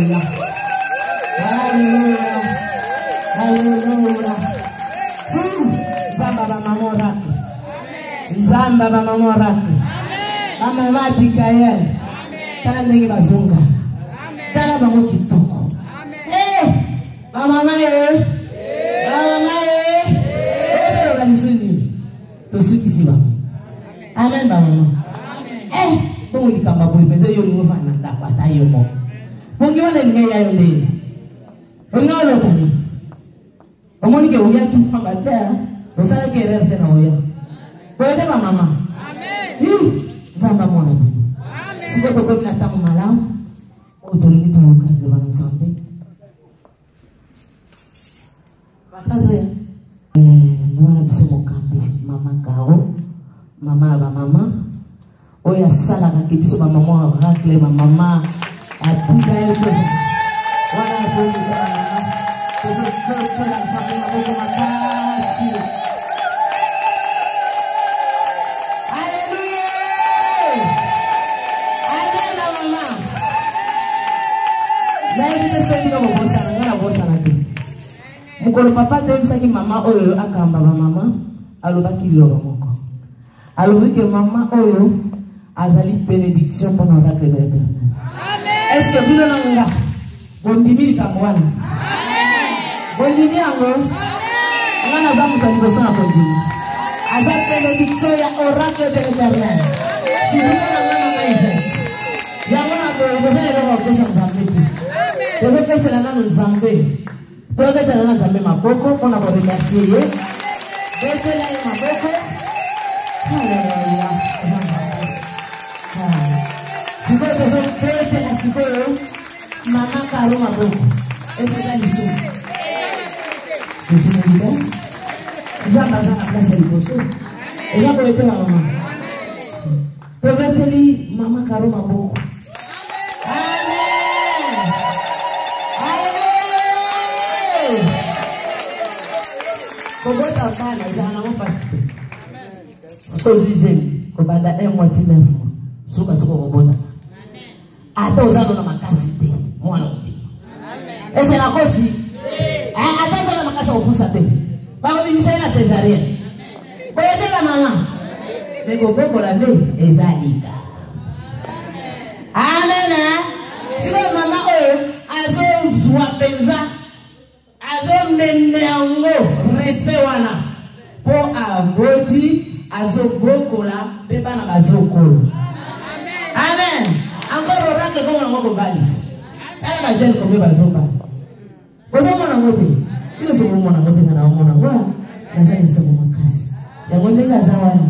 Hallelujah. Hallelujah. Hallelujah. Zamba ba mamora. Zamba ba mamora. Mama mati kaya. Tana ndenge bazonga. Tana bango kitoko. Eh, mama mae. Mama mae. Odo ba misuni. To suki siba. Amen ba mama. Eh, bongo likamba boy peze yo ngo fana ndapata yo mo. Bongi wana ngeya yo ndeni. Ongalo tani. Omoni ke uya ki pamba tea. Osala ke rerte na uya. Boye ba mama. Amen. Zamba mwana bi. Amen. Siko ko na tamu malamu. Otolini to ka devant Nzambe. Papa zoya. Mwana biso mokambi mama Karo. Mama ba mama. Oya sala ka biso ba mama racle ba mama. Apuka elko. Wana ko ni ba mama. Ko la sabe na boko makasi. Mukolo papa temsaki mama oyo akamba ba mama alobaki loro moko. Alobaki mama oyo azali bénédiction pour notre de l'Éternel. Amen. Est-ce que vous l'avez là? Bondimi likamwana. Amen. Bondimi ango. Amen. On a zamu tani bosa na bondimi. Azali bénédiction ya oracle de l'Éternel. Si vous l'avez maïve. Ya wana ko bosa na ko bosa Nzambe. Bosa pesa na Nzambe. Todo que te dan también más poco, con la bolita así, desde la más poco, aleluya, si puedes hacer te la psicóloga, mamá Karo más poco, esa es la ilusión. ¿Ilusión de vida? Esa pasa a la plaza de ilusión. Esa puede ser mamá. Pero vete li, mamá Karo más poco. Kobota bana zana mo pasite. Skozizeni kobanda moitié 9 mois. Suka suko kobota. Amen. Ata uzano na makasi te. Mwana ubi. Amen. Ese na kosi. Ata uzano na makasi okusa te. Ba obimisa na césarienne. Amen. Boyete la mama. Beko boko la de ezalika. Amen. Siko mama oyo azo zwa penza. Azo menmeango respect wana po aboti azo bokola beba na bazokolo. Amen. Amen. Encore oracle comme on va balise. Ala ba jeune comme bazoba. Bozo mona ngote. Ile so mona ngote na mona wa. Naza nisa makasi. Ya ngolenga zawana.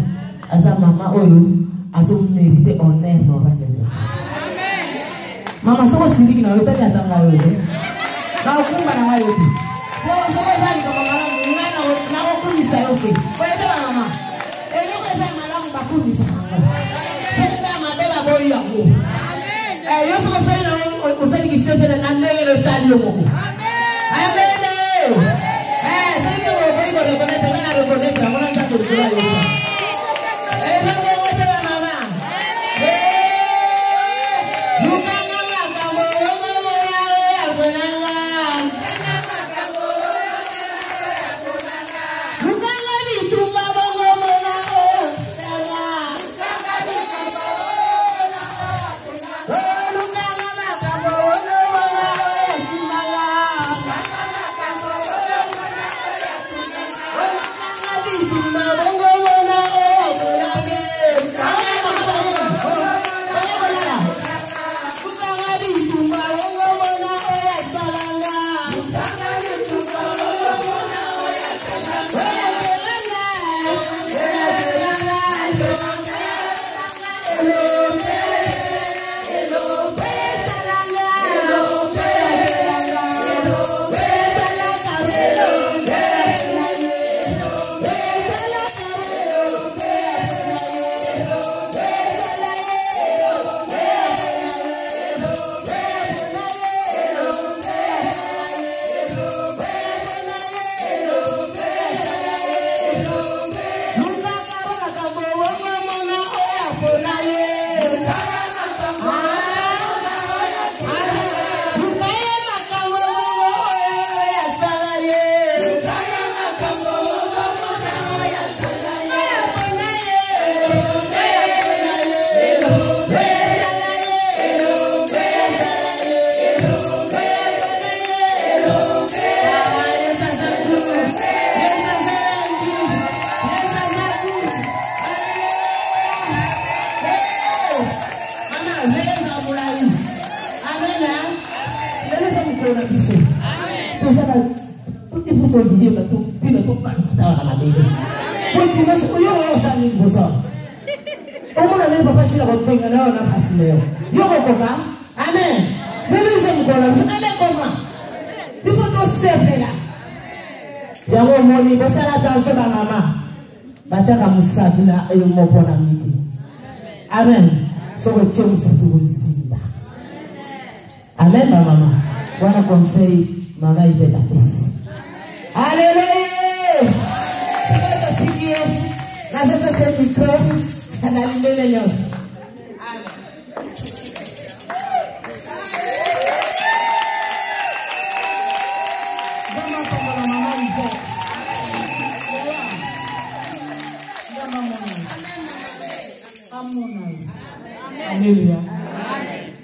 Aza mama oyo azo mériter honneur no oracle. Amen. Mama soko sindiki na wetani atanga yote. Na ukumba na wayo yote. zeleza mulai. Amen. Zeleza mkono biso. Tozala tout il faut que dire tout pile tout pas dans la Bible. Continue ce yo yo sali boso. Omona le papa shila ko penga na na pasileo. Yo ko ka. Amen. Zeleza mkono biso ale koma. Il faut to serve là. Yango moni bosala danse ba mama. Bataka musabila eyo mopona miti. Amen. So we change the Amen, ma maman. Voilà conseil, maman, il fait la paix. Alléluia! C'est votre figure. Là, c'est micro. On a allumé les lions. Alléluia.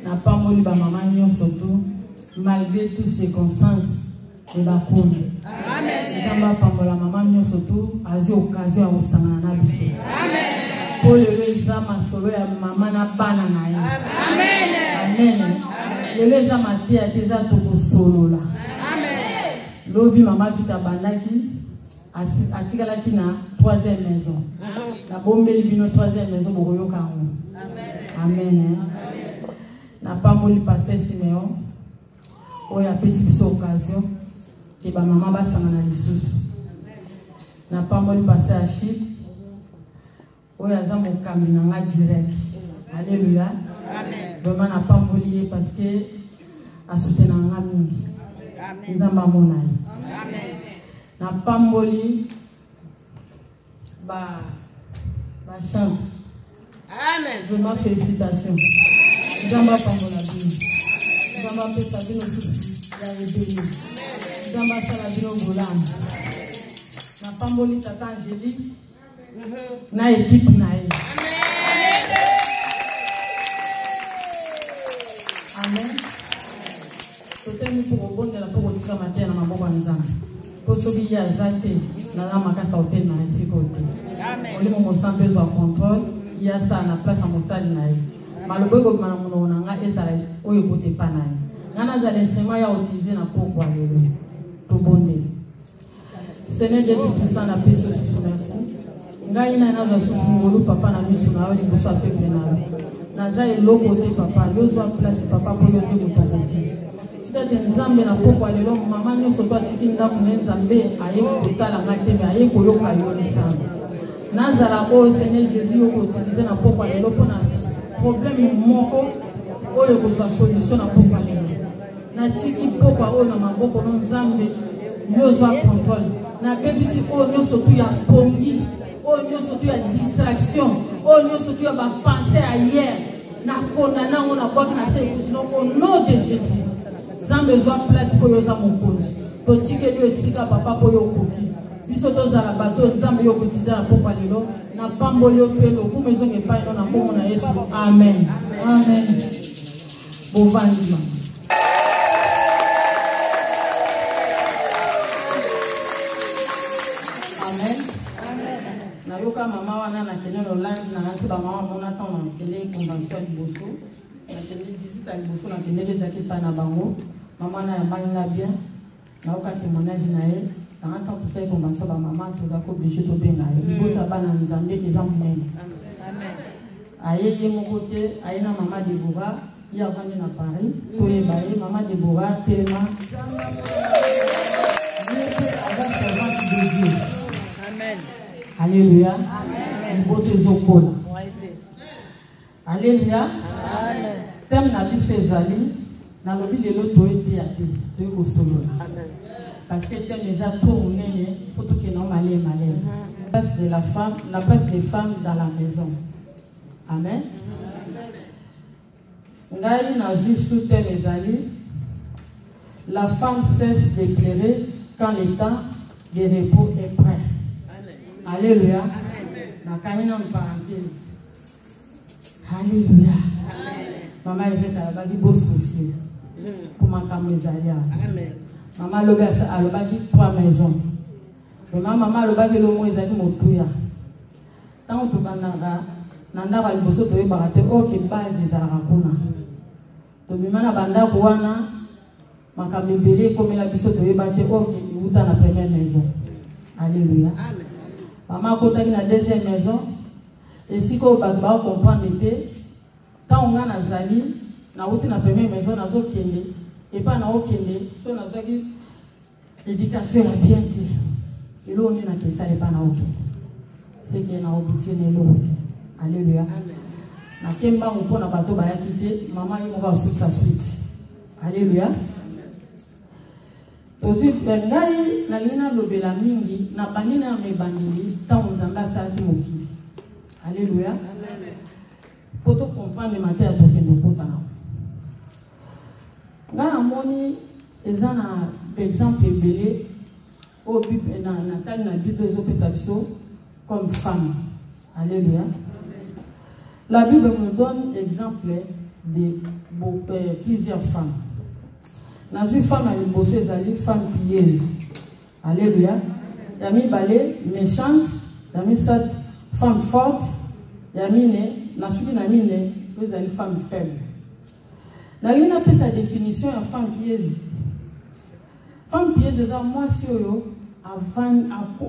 N'a pas moli ba maman nyon surtout malgré toutes ces circonstances et ba kono. Amen. Zamba pambola maman nyon surtout a eu occasion à osangana na biso. Amen. Pour le zama solo ya maman na bana na ye. Amen. Amen. Le zama tia teza toko solo la. Amen. Lobi maman vita bandaki atikalaki na 3e maison. La bombeli bino 3e maison bokoyo kango. Amen. Na pas moli pasteur Simeon. Oya pesi biso occasion que ba maman ba sangana lisusu. Na pas moli pasteur Achille. Oya za mo kamina nga direct. Alléluia. Amen. Vraiment na pas moli parce que a soutenir nga mingi. Amen. Nzamba mona. Amen. Na pas moli ba chante. Amen. Vraiment félicitations. Zamba pambola bino. Zamba pesa bino susu ya rebeli. Zamba sala bino bolama. Na pamboli tata Angélique. Na équipe na ye. Amen. Totemi pour obondela pour otika matin na maboko nzambe. Po sobi ya zate na la makasa hotel na sikote. Amen. Oli mo santé zo contrôle. Il y a ça na place à mostali na ye. Malobego mana muno nga ezala oyo kote pana ye. Ngana za l'instrument ya utiliser na poko alelo. To bonde. Seigneur Dieu tout puissant na biso sous merci. Ngai na nazo sufungulu papa na biso na oli boso apepe na. Naza eloko te papa, yo zo place papa po yo te mutaki. Sita te nzambe na poko alelo mama nyoso to atiki ndaku nzambe aye kotala ngate me aye koyoka yo nzambe. Nazara o Seigneur Jésus yoko utiliser na poko alelo pona problème moko oyo kozwa solution na poko alelo. Na tiki poko oyo na maboko no nzambe yo zo contrôle. Na bebisi oyo nyoso tu ya pongi, oyo nyoso tu ya distraction, oyo nyoso tu ya ba penser ailleurs. Na condamna on na boki na se kusino au nom de Jésus. Nzambe zo place po yo za mokonzi. To tike yo esika papa po yo koki. Biso tozala bato nzambe yo kotiza na poko lelo na pamboli yo pelo ku maison epai na bongo na Yesu. Amen. Amen. Bovandi. Amen. Na yoka mama wana na kene Hollande na nasi ba mama mona ta na kene convention liboso. Na kene visite liboso na kene lesaki pa na bango. Mama na ya banga bien. Na yoka témoignage na ye. Dans un temps pour ça, comme ça, maman, tout ça, comme je te bien, il faut tabac dans les amis, les amis. Amen. Aïe, mon côté, aïe, maman Déborah, il y a vendu à Paris, pour les bailler, maman Déborah, tellement. Amen. Alléluia. Amen. Beauté Zokol. Alléluia. Amen. Thème n'a plus fait Zali, n'a le but de l'autre été à te, de Kosolo. Amen. Parce que tel les a tourné, il faut que nous malé. La place de la femme, la place des femmes dans la maison. Amen. Ngai na sous les alliés. La femme cesse de pleurer quand le temps de repos est prêt. Amen. Alléluia. Na kanina en parenthèse. Alléluia. Maman elle fait à la bagi beau souci pour ma camézalia. Amen. Maman lobe alobaki 3 maisons. Maman alobaki le mot ezaki motuya. Tant to bananga nanda ba liboso to yeba te oke base za rakuna to bimana banda kuwana makamebele comme la biso to yeba te oke uta na première maison. Alléluia. Amen. Maman kota na deuxième maison et si ko ba comprendre te tant on a zali na uta na première maison na zo kende et pas na okende so na zaki éducation ya bien te et l'on est na kesa et pas na okende c'est que na obutie ne l'autre. Alléluia. Na kemba mpona bato ba yakite maman yi mo ba sur sa suite. Alléluia. Tozi ngai na lina lobela mingi na banina me banili tant nzamba sa ti moki. Alléluia. Amen. Poto comprendre matin to kendo kota. Ngana moni ezana exemple belé au Bible na Nathalie na Bible ezopesa biso comme femme. Alléluia. La Bible me donne exemple de plusieurs femmes. Dans une femme à l'imbosso, une femme pieuse. Alléluia. Il y a mis balé méchante, il y a mis cette femme forte, il y a mis une femme faible. La ligne appelle sa définition de femme pieuse. Femme pieuse, c'est moi si yo avant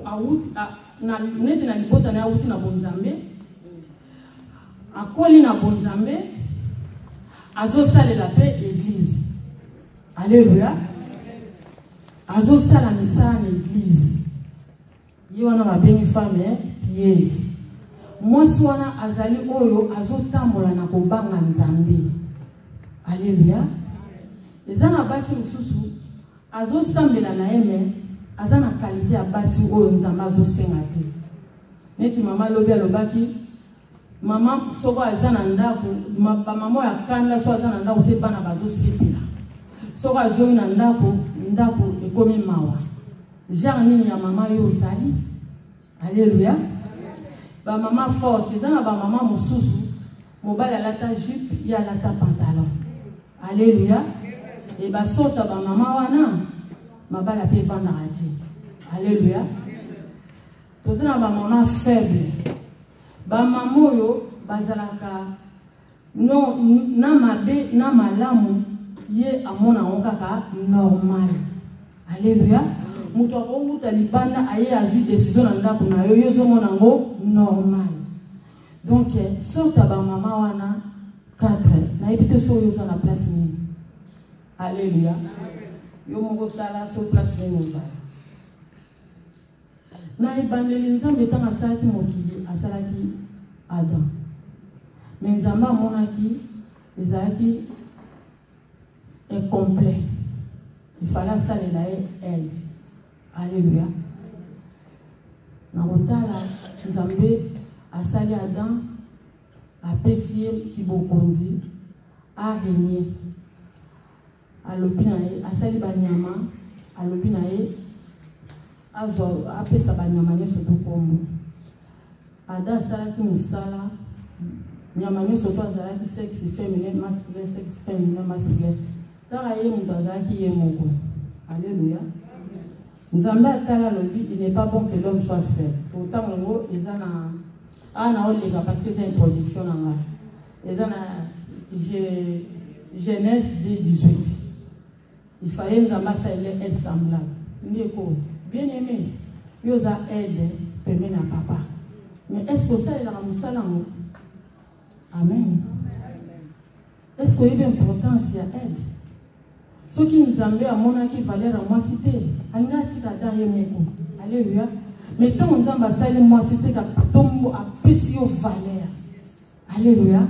à out na neti na libota na out na bonzambe. Akoli na bonzambe. Azo sale la paix église. Alléluia. Azo sala misa en église. Yiwana ba bengi femme pieuse. Moi si wana azali oyo azo tambola na kobanga nzambe. Alléluia. Ezana basi mususu azo sambela na yeme azana qualité ya basi oyo nzamba azo senga te. Neti mama lobi alobaki mama soko azana ndako ba mama ya kanda so azana ndako te bana bazo sipila. Soko azongi na ndako ekomi mawa. Genre nini ya mama yo zali. Alléluia. Ba mama forte ezana ba mama mususu mobali alata jupe ya alata pantalon. Alléluia. Et ba sota ba mama wana mabala pe vanda ati. Alléluia. Tozana ba mama faible. Ba mama yo bazalaka no na mabe na malamu ye amona onkaka normal. Alléluia. Muto ko talibana aye azu décision na ndako na yo yozo mona ngo normal. Donc sota ba mama wana 4 na ebite so yoza na place ni. Alléluia. Yo moko tala so place ni yoza. Na ibandeli nzambe tanga salaki mokili asalaki Adam. Mais nzamba monaki ezalaki incomplet. Il fallait saler la aide. Alléluia. Na otala nzambe asali Adam apesi kibokonzi a régner. Alobi na ye asali banyama alobi na ye azo apesa banyama nyonso tokombo. Adam asalaki mosala nyama nyonso to azalaki sexe féminin masculin sexe féminin masculin kaka ye moto azalaki ye moko. Alléluia. Nzambe atala lobi il n'est pas bon que l'homme soit seul. Pourtant ngo ezana ana olega parce que c'est introduction nanga ezana Genèse 2:18. Il fallait nzambe asala aide semblable. Ndeko bien aimé yoza aide permet na papa. Mais est-ce que ça est la musala ngo? Amen. Est-ce qu'il y a une importance à aide? Ce qui nous a à mon qui valeur à moi cité. Alléluia. Mais tant on a basé moi c'est que tombe à pétio valeur. Alléluia.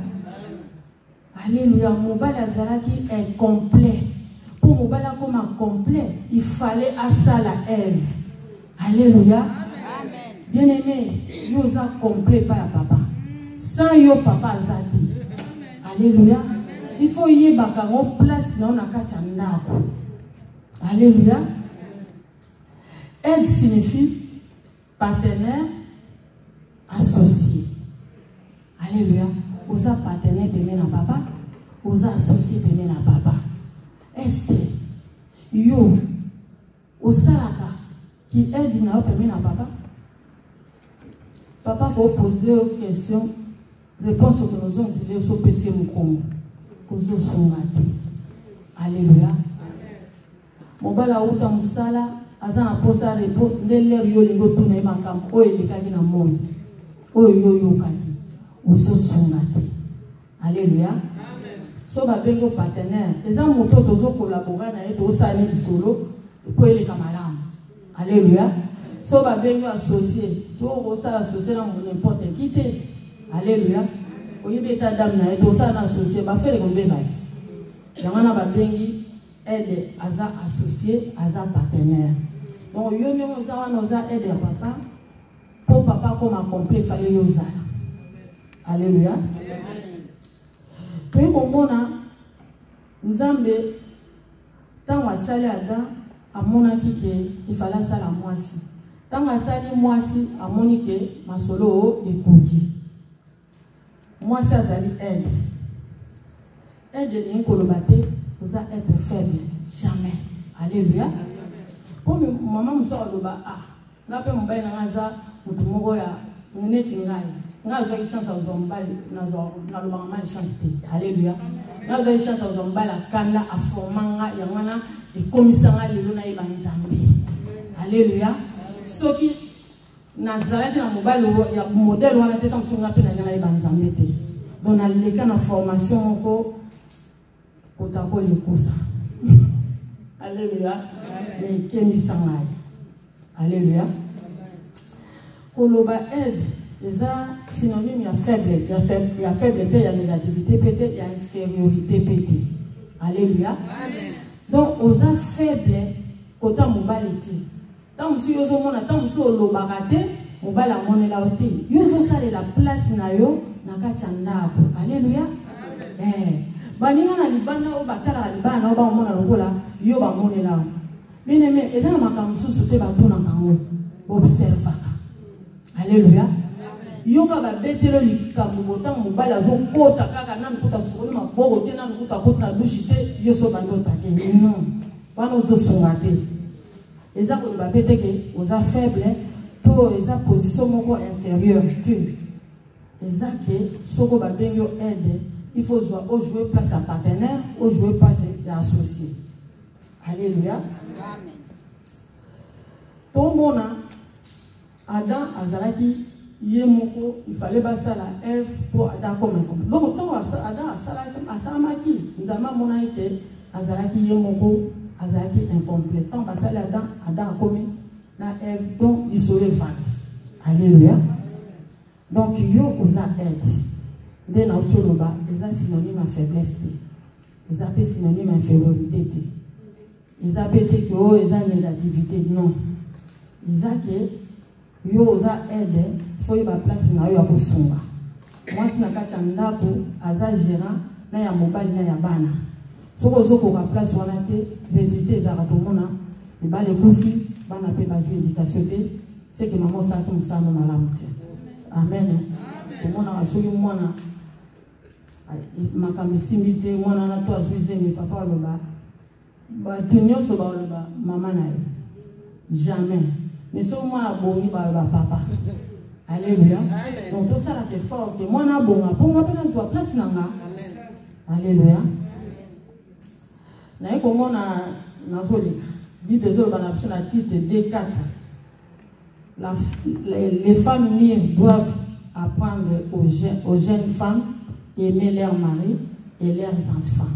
Alléluia. Mon balazaraki est complet. Pour mon bala comme un complet, il fallait à ça la Ève. Alléluia. Bien aimé, nous a complet par papa. Sans yo papa azati. Alléluia. Il faut y avoir place dans la kachandako. Alléluia. Aide signifie partenaire associé. Alléluia. Osa partenaire pemé na papa, osa associé pemé na papa. Est-ce yo osalaka qui aide na pemé na papa? Papa peut poser une question. réponse que nous avons, c'est de PC Mukongo. Kozo Songate. Alléluia. Mobala Outa Moussala, Azana Posa Repo, Neller Yolingo Tune Makam, Oye Kagina Moy, Oye Yoyo Kagi, Ozo Songate. Alléluia. So Babengo partenaire, les gens m'ont collaboré avec eux, ça allait solo, et puis les camarades. Alléluia. So Babengo associé, tout ça associé dans n'importe qui. Alléluia. Oye beta dame na eto ça associé, ba faire comme bébati. Yamana Babengi aide aza associé, aza partenaire. Donc yo même oza aide papa, pour papa comme accompli fallait yo ça. Alléluia. Puis komona Nzambe tant wasali Adam amonaki ke il fallait sala mwasi. Tant wasali mwasi amoni ke masolo ekoki. Mwasi azali aide. Aide ni kolobate, vous être faible jamais. Alléluia. Comme maman muso oloba ngape mobali na ngaza mutu moko ya neti ngai. Ngazo ki chance aux mbali na loba mama chance te. Alléluia. Ngazo ki chance aux mbali kanda afomanga yangana ekomisanga lelo na yeba Nzambe. Alléluia. Soki Nazareth na mobali ya modèle wana te tant songa pe na ngana yeba Nzambe te. Donc na leka na formation ko kotako lekusa. Alléluia. Mais kemisanga. Alléluia. Koloba aide, les synonymes, il y a faible, il y a faiblesse, il y a négativité, peut-être, il y a infériorité, peut-être. Alléluia. Donc, aux faibles, quand on mobilité, tant que si vous avez tant que si vous avez mobile à mon élaté, vous avez la place na yo na kachandapo. Alléluia. Baninga na libanda o batala na libanda o ba mona lokola yo ba monela. Bien aimé, et ça na makamsu sote ba tuna kango. Observe. Alléluia. Yoka ba betelo likambo bota mobala zo kota kaka nanu kuta sokolo maboko te nanu kuta kota douche te yo so bando take. Non. Bana zo songate. Eza ko ba beteke oza faible to eza position moko inférieure tu. Eza ke soko ba bengo aide. Il faut jouer place à partenaire ou jouer place à associé. Alléluia. Amen. Tombona Adam azalaki yemoko, il fallait passer la Ève pour Adam comme un couple. Donc tant Adam asalamaki, nzama mona ite azalaki yemoko, azalaki incomplet. Tant passer Adam comme na Ève donc il serait vent. Alléluia. Donc yo osa aide. Dès na utoloba, les synonyme à faiblesse. Les appels synonyme à infériorité. Les appels que oh, les négativité. Non. Les appels yo osa aide, faut y place na yo akosunga. Moi si na kati ndako aza gérant na ya mobile na ya bana. Soko zoko ka place wana te, résultat za ratomona, e ba le kufi, bana pe ba jouer éducation te, c'est que maman sa comme ça no malamu te. Amen. Tout le monde a souri mwana makamisi te mwana na to azuize mi papa loba. Ba tunyo so ba loba mama na jamais. Mais ce moi boni ba papa. Alléluia. Donc tout ça là c'est fort que moi na bonga pour moi peut soit place nanga. Alléluia. Na iko mona na zolika. Bible zo bana sur la titre D4. Les femmes mûres doivent apprendre aux jeunes femmes aimer leurs maris et leurs enfants.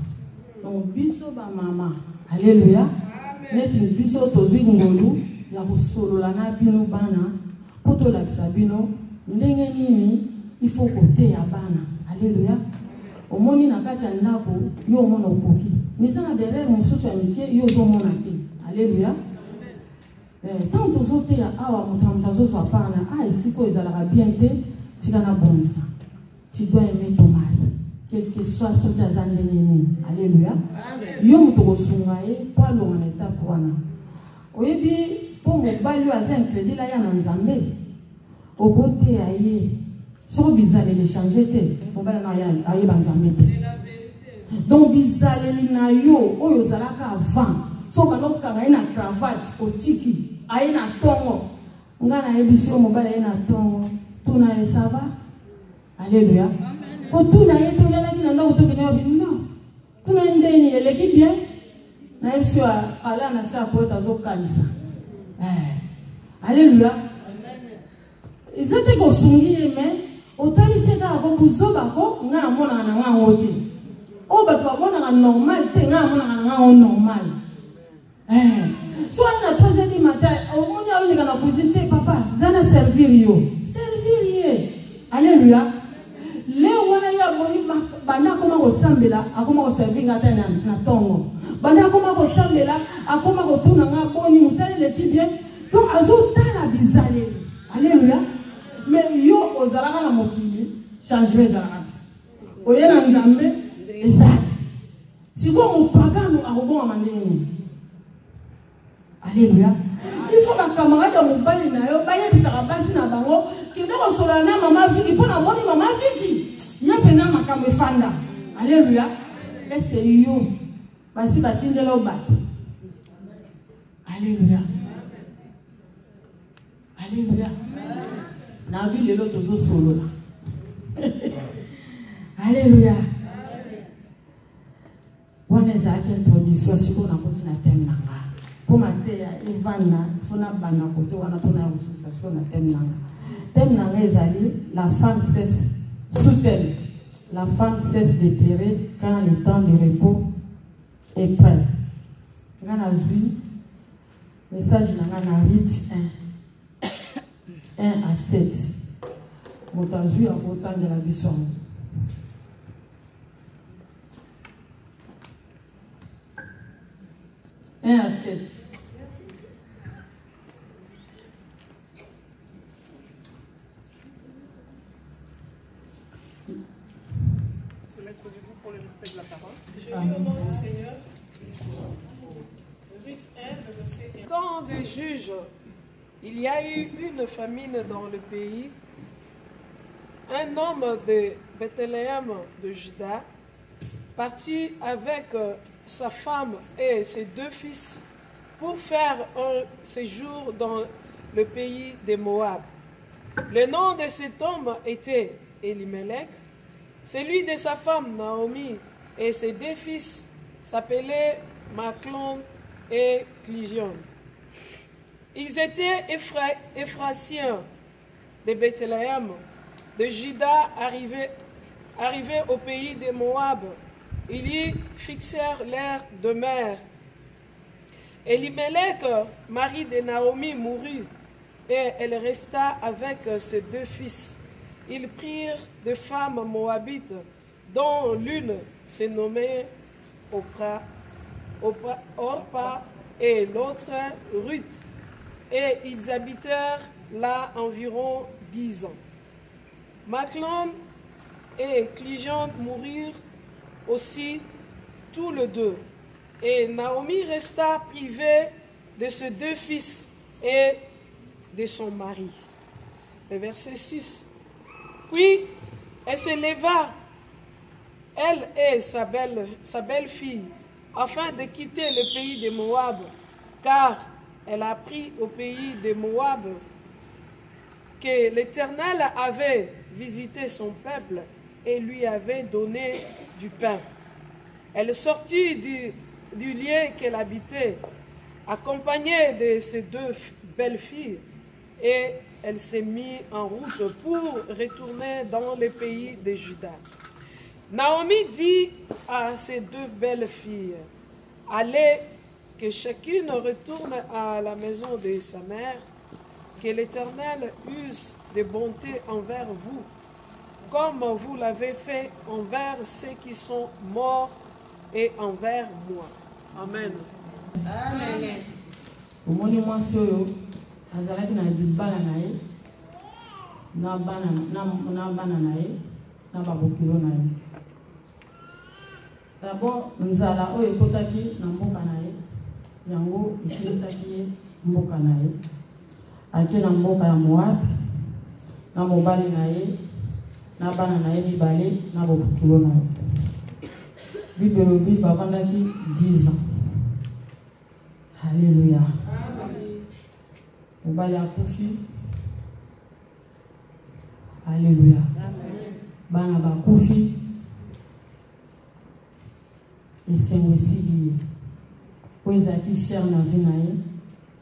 Donc biso ba maman. Alléluia. Neti biso tozwi ngolu ya kusolola na bino bana poto la sabino ndenge nini il faut côté ya bana. Alléluia. Omoni na kati ya ndako yo mona okoki. Misa na derrière mususu amike yo zo mona te. Alléluia. Tant tozote ya awa mutamtazo so apana ici ko ezalaka bien te tikana bonza. Tu dois aimer ton mari quel que soit ce que tu as ndenge. Alléluia. Yo mutoko sungaye pa lo na étape wana. Oyebi pour mon balu à un crédit là ya na Nzambe. Au côté aye so bizale le changer te. Mon balu na ya aye ba Nzambe te. Donc bizale na yo oyo zalaka avant. So bano kanga ina cravate otiki aye na tongo. Ngana yebisi o mobile aye na tongo. Tuna ça va? Alléluia. Pour tout n'a été là qui n'a pas autour de nous. Tout n'a pas été l'équipe bien. N'a pas su aller à sa porte à Zokanisa. Alléluia. Ils étaient consumés, mais autant ils s'étaient à Bobuzobako, on a un monde à un hôtel. Oh, bah, toi, on a un normal, t'es un normal. Soit on a 3h du matin, au monde où on a la cuisine, papa, ça n'a servi yo. Servir. Alléluia. Léo, on a eu un bon, bana comment on s'embête là, à comment on servir na tongo. Bana comment on s'embête là, à comment on tourne en abonné, vous savez l'équipe bien. Donc, à ce temps, la bizarre. Alléluia. Mais yo, aux Arabes, la mokili, changez les Arabes. Oye, la ngambe, exact. Si vous avez un pagan, nous avons un mandé. Alléluia. Il faut que camarade de mon bali na yo, baye bi sarabasi na bango, ki ndeko solana mama viki pona moni mama viki. Ya pena makambe fanda. Alléluia. Est-ce que yo basi batindela obato. Alléluia. Alléluia. Na vie lelo tozo solo là. Alléluia. Wana ezaki introduction siko na koti na thème nanga. Pour mater Ivana, fona bana koto wana pona association na thème nanga. Thème nanga ezali la femme cesse sous-thème. La femme cesse de pleurer quand le temps de repos est prêt. Ngana zui message nanga na Rite 1 à 7. Motazui a autant de la bisson. 1 à 7. Se mettre debout pour le respect de la parole. Je lis Amen. au nom du Seigneur. Rite 1, le verset 1. Temps des juges, il y a eu une famine dans le pays. Un homme de Bethléem de Juda partit avec sa femme et ses 2 fils pour faire un séjour dans le pays des Moab. Le nom de cet homme était Elimelech. Celui de sa femme Naomi et ses 2 fils s'appelaient Maclon et Cligion. Ils étaient Ephraciens de Bethléem, de Juda, arrivés au pays des Moab. Ils y fixèrent leur demeure. Elimelech, mari de Naomi, mourut et elle resta avec ses 2 fils. Ils prirent des femmes moabites, dont l'une se nommait Orpa et l'autre Ruth, et ils habitèrent là environ 10 ans. Maclon et Cligion moururent aussi tous les 2, et Naomi resta privée de ses 2 fils et de son mari. Le verset 6. Puis elle se leva, elle et sa belle-fille, afin de quitter le pays de Moab, car elle a appris au pays de Moab que l'Éternel avait visité son peuple et lui avait donné du pain. Elle sortit du lieu qu'elle habitait, accompagnée de ses 2 belles-filles, et elle s'est mise en route pour retourner dans le pays de Juda. Naomi dit à ses 2 belles-filles, « Allez, que chacune retourne à la maison de sa mère, que l'Éternel use de bonté envers vous, comme vous l'avez fait envers ceux qui sont morts et envers moi. » Amen. Amen. Omoni mwasi oyo azalaki na bibala na ye na bana na ye na babokilo na ye. D'abord nzala oyo ekotaki na mboka na ye yango ekilisaki ye mboka na ye. Ake na mboka ya Moab na mobali na ye na bana na ye mibale na babokilo na ye. Bible lobi bavandaki 10 ans. Alléluia. Mobali akufi. Alléluia. bana bakufi esengo esili po ezalaki cher na vie na ye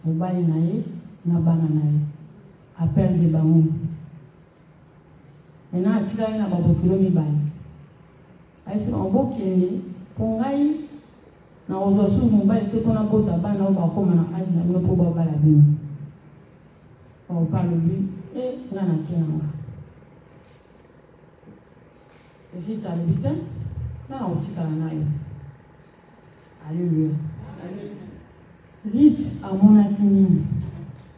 mobali na ye na bana na ye aperde bango maintenant atikali na babokilo mibale ayisema obokende mpo ngai na kozwa susu mobali te mpona bota bana oyo bakóma na age na bino mpo babala bino opalobi nga na te nanga Rite alobi te nga na kotikala na yo. Alléluia. Rite amonaki nini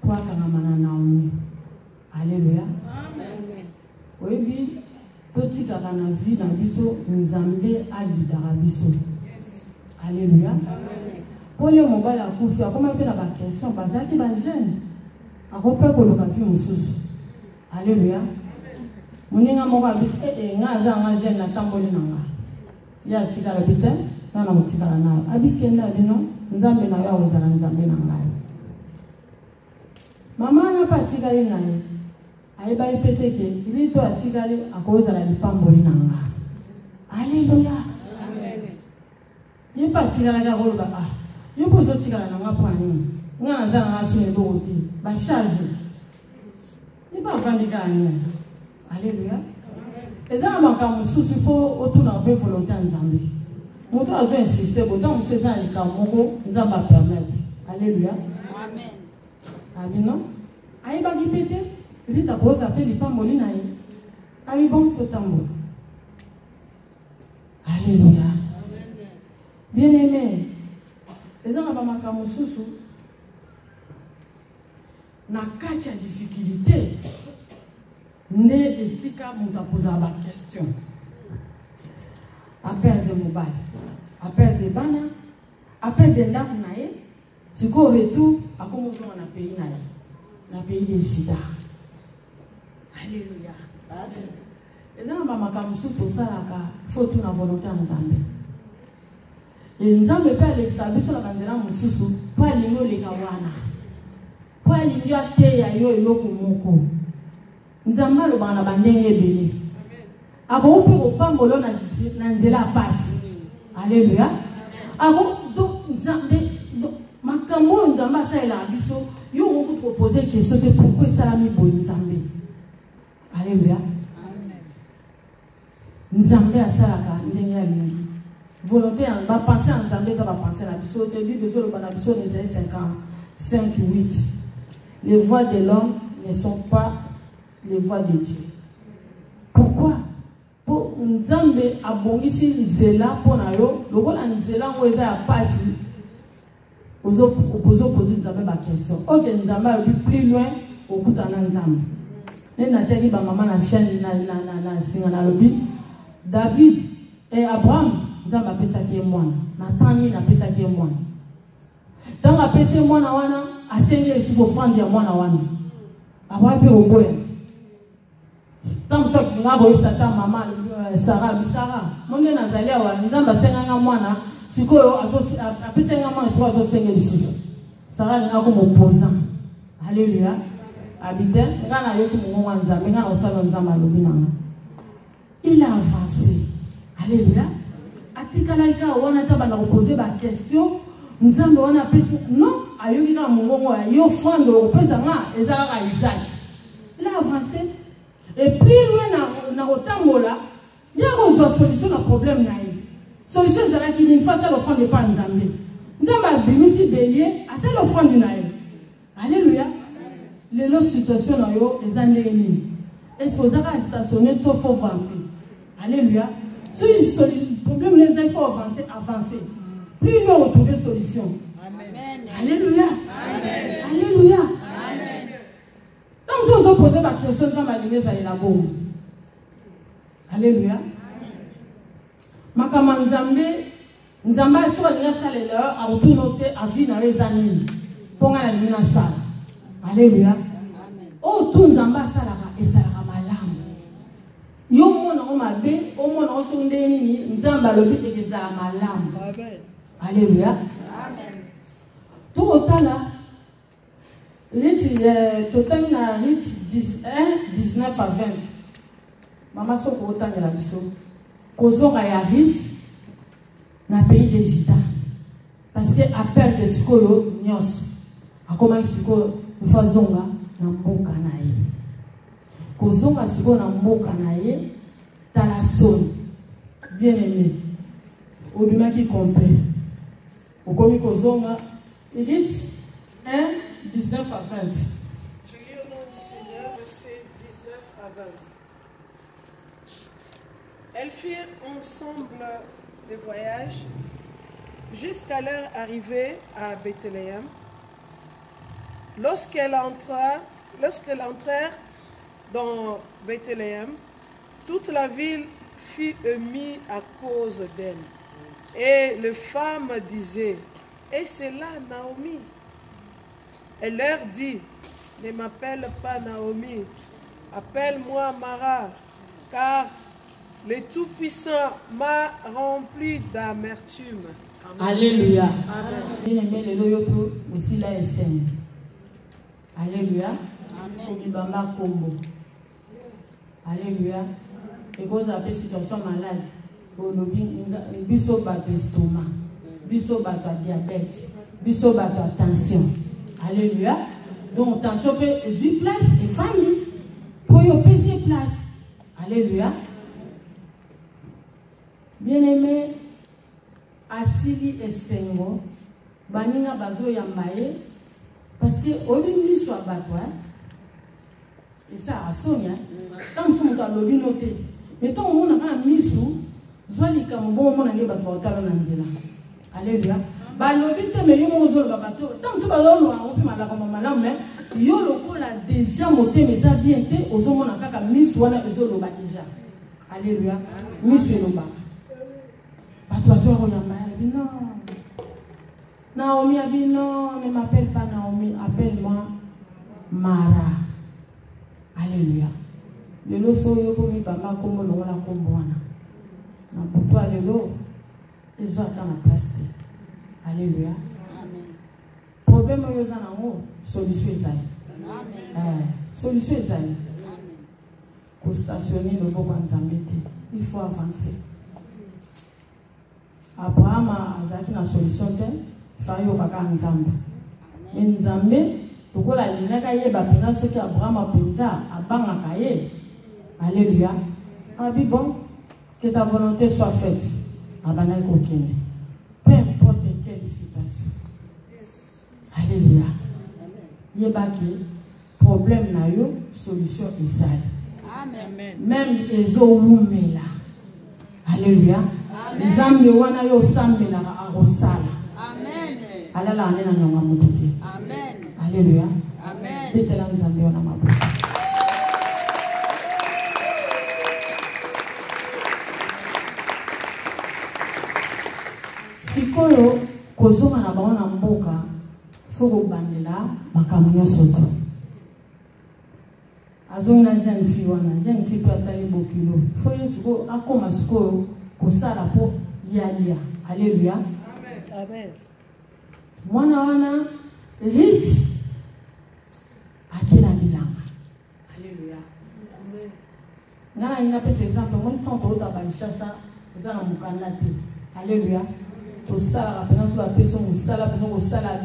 po akangama na Naomi. Alléluia. Oyebi totikaka na vie na biso Nzambe agidaka biso. Alléluia. Pour les mobile akufi akoma mpe na ba question bazaki ba jeune akopa koloka vie mosusu. Alléluia. Muninga moko abi nga za nga jeune na tamboli nanga. Ya tikala bite na na mutikala na abikenda bino Nzambe na yo awezala Nzambe na ngai. Mama na patikali na ye. Ayeba ipeteke ilito atikali akozala lipamboli na nga. Alléluia. Amen. Ye patikala ka koloba yo pozo tikala na nga po nini nga za nga so ndo oti ba charge ni ba vandika anya. Alléluia. Ezana makamu susu fo otuna be volonté Nzambe. Moto azo insister botan mseza likamoko Nzamba permettre. Alléluia. Amen. Amino. Ayeba gipete Rita pose appelle lipamboli na ye. Ayi bon totambo. Alléluia. Bien aimé. Ezana ba makamu susu na kati ya difficulté. Né esika muta posa ba question. Appel de mobile. Appel de bana. Appel de ndako na ye. Siko retour akomozo na pays na ye. Na pays de Sida. Alléluia. Amen. Et là mama kamsu to salaka faut tout na volonté Nzambe. Et Nzambe pe Alexa biso la bandera mususu pa lingo le kawana. Pa lingo ate ya yo eloko moko. Nzamba lo bana bandenge bele. Abo upe ko pambolo na nzela pasi. Alléluia. Abo do Nzambe makambo Nzamba sa ela biso yo ko proposer question de pourquoi ça la mi boy Nzambe. Alléluia. Amen. Nzambe asalaka ndenge ya lingi. Volonté va penser en Nzambe ça va penser la biso te dit de sur bana biso les 5:8. Les voies de l'homme ne sont pas les voies de Dieu. Pourquoi? Pour Nzambe abongisi nzela pona yo, lokola nzela ngweza ya pasi. Ozo poser Nzambe ba question. OK, Nzambe a plus loin au coup dans Nzambe. Nena teki ba maman na chaîne na singa na lobi. David et Abraham, Nzambe apesa ki mwana. Natani na pesa ki mwana. Tanga apesa mwana wana, asenge esuko fandi ya mwana wana. Awapi oboya. Tant que nga boyo tata mama Sarah bisara monde nazalia wa Nzamba senga mwana sikoyo apesa nga mwana sikoyo azosenga lisusu Sarah nga ko moposa. Alléluia. Habité nga na yoki mungu Nzambe nga na osalo Nzamba lobi nanga. Il a avancé. Alléluia. Atikala ika wana taba na poser ba question Nzambe wana pesa non ayoki ka mungu yo fando pesa nga ezala ka Isaac. Il a avancé. Et plus loin na otambola, il y a une solution au problème na ye. Solution c'est qu'il ne fasse le fond de pas Nzambe. Nzamba bimisi bélier, à ça le fond du na ye. Alléluia. Les lots situation na yo les années ni. Et ce ozaka stationner trop faut avancer. Alléluia. Si le problème les faut avancer. Plus loin on trouver solution. Amen. Alléluia. Amen. Alléluia. Donc, vous posez la question, ça m'a donné ça et la bombe. Alléluia. Makama Nzamba est sur la salle là, à retourner à vie dans les années. Pour la lumière salle. Alléluia. Oh, tout Nzamba salaka et salaka malam. Yo mona o mabe, o mona o sonde ni Nzamba lobi et salaka malam. Alléluia. Amen. Tout autant là. Rite total na rite 19 à 20. Maman soko autant de la biso. Kozonga ya rite na pays de Jida. Parce que appel de Sikoyo nyos. Akoma Sikoyo ifazonga na mboka na ye. Kozonga Sikoyo na mboka na ye tala son. Bien aimé. Obima qui complet. Okomi kozonga rite 1 19 à 20. Je lis au nom du Seigneur, versets 19 à 20. Elles firent ensemble le voyage jusqu'à leur arrivée à Bethléem. Lorsqu'elles entrèrent dans Bethléem, toute la ville fut émue à cause d'elle. Et les femmes disaient, « Et c'est là Naomi ?» Elle leur dit, « Ne m'appelle pas Naomi, appelle-moi Mara, car le Tout-Puissant m'a rempli d'amertume. » Alléluia. Bien-aimé, le loyoto aussi là est saint. Alléluia. Amen. Combo. Alléluia. Et vous avez situation malade. Biso bato estomac, biso bato diabète, biso bato tension. Alléluia. Donc tension peut jouer place et famille pour y payer place. Alléluia. Bien-aimé, asili esengo, baninga bazo yambaye, parce que au lieu soit bato, et ça a sonia, tant que nous avons lobby noté, mais tant qu'on a un misou, Zwali kambo mona le bato otala na nzela. Alléluia. Ba lobi te me yo mo zo ba bato. Tant que ba lo a opi malaka mama mais yo lokola déjà moté mais ça bien te ozo mona kaka miss wana ezo lo ba déjà. Alléluia. Miss lo ba. Bato azo ko yamba ya non. Naomi abi non, ne m'appelle pas Naomi, appelle-moi Mara. Alléluia. Le lo so yo ko mi bamba kombo lo wana kombo wana. Pour toi, alléluia, ils ont atteint la place. Alléluia. Amen. Problème, ils ont en solution. Amen. Solution. Amen. Pour stationner le bon il faut avancer. Abraham a une solution, il faut aller au Baka Nzambe. Mais Nzambe, pourquoi la ligne est bapina ce que Abraham a pensé à Bangakaye. Alléluia. Ah, bon. Que ta volonté soit faite. Peu importe quelle situation. Alléluia. Yébaki, problème na yo, solution isali. Amen. Même les eaux là. Alléluia. Nzambe wana yo sambe na arosala. Amen. Alala anena nyonga mututi. Amen. Alléluia. Amen. Betela nzambe wana mabu. Sikoyo kozonga na baona mboka foko bandela makamyo soto. Azonga jeune fille to atali bokilo. Foyo siko akoma sikoyo kosala po yalia. Alléluia. Amen. Amen. Mwana wana rite akina bilanga. Alléluia. Amen. Nana ina pesa exemple mon tonto ta banchasa ezana mukanda te. Alléluia. Tout ça, pendant que la personne